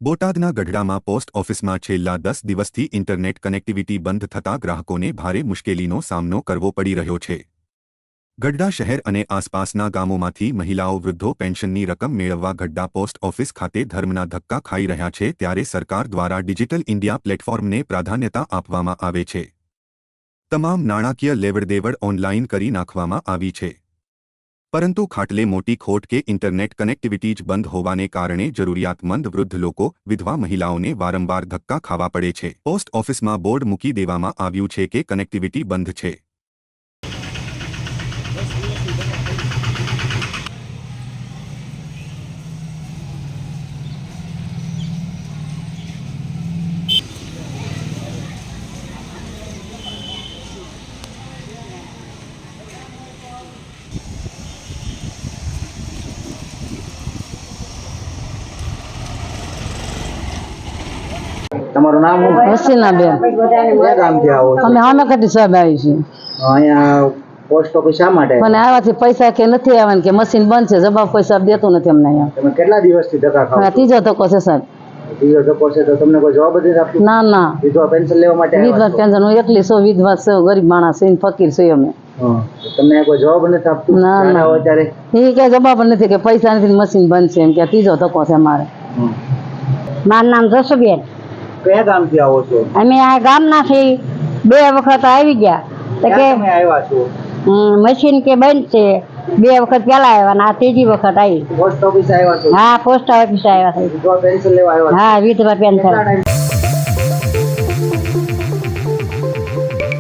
બોટાદના ગઢડામાં પોસ્ટ ઓફિસમાં છેલ્લા 10 દિવસથી ઇન્ટરનેટ કનેક્ટિવિટી બંધ થતાં ગ્રાહકોને ભારે મુશ્કેલીનો સામનો કરવો પડી રહ્યો છે। ગઢડા શહેર અને આસપાસના ગામોમાંથી મહિલાઓ વૃદ્ધો પેન્શનની રકમ મેળવવા ગઢડા પોસ્ટ ઓફિસ ખાતે ધર્મના ધક્કા ખાઈ રહ્યા છે, ત્યારે સરકાર દ્વારા ડિજિટલ ઇન્ડિયા પ્લેટફોર્મને પ્રાધાન્યતા આપવામાં આવે છે। તમામ નાણાકીય લેવડદેવડ ઓનલાઈન કરી નાખવામાં આવી છે, પરંતુ ખાટલે મોટી ખોટ કે ઇન્ટરનેટ કનેક્ટિવિટી જ બંધ હોવાને કારણે જરૂરિયાતમંદ વૃદ્ધ લોકો, વિધવા મહિલાઓને વારંવાર ધક્કા ખાવા પડે છે। પોસ્ટ ઓફિસમાં બોર્ડ મૂકી દેવામાં આવ્યું છે કે કનેક્ટિવિટી બંધ છે। તમારું નામ શું? હસીનાબેન, કયા ગામથી આવો છો? અમે હામેકટી સાહેબ આવી છીએ, અહીંયા પોસ્ટ ઓફિસ શા માટે? પણ આવાથી પૈસા કે નથી આવવાના કે મશીન બંધ છે, જવાબ પૈસા દેતું નથી અમને અહીંયા। તમે કેટલા દિવસથી ધક્કા ખાવ છો? ત્રીજો ધક્કો છે સાહેબ। ત્રીજો ધક્કો છે તો તમને કોઈ જવાબ નથી આપતું? ના ના, વિધવા પેન્શન લેવા માટે આવ્યા વિધવા છો? પેન્શન હું એકલી છું, વિધવા છું, ગરીબ માણસ છું, ફકીર છું અમે। હા, તો તમને કોઈ જવાબ નથી આપતું? ના, જ્યારે ના. આવો ત્યારે એ કઈ જવાબ નથી કે પૈસા નથી, મશીન બંધ છે, એમ કે ત્રીજો ધક્કો છે અમારે। હમ. મારું નામ જસુબેન, કયા ગામથી આવો છો? અમે આ ગામનાથી 2 વખત આવી ગયા તો કે ક્યાં તમે આવ્યા છો? મશીન કે બંધ છે, 2 વખત પેલા આવ્યા ને આ ત્રીજી વખત આવી। પોસ્ટ ઓફિસ આવ્યા છો? હા, પોસ્ટ ઓફિસ આવ્યા છે। વિધવા પેન્શન લેવા આવ્યા છો? હા, વિધવા પેન્શન। કેટલા ટાઈમ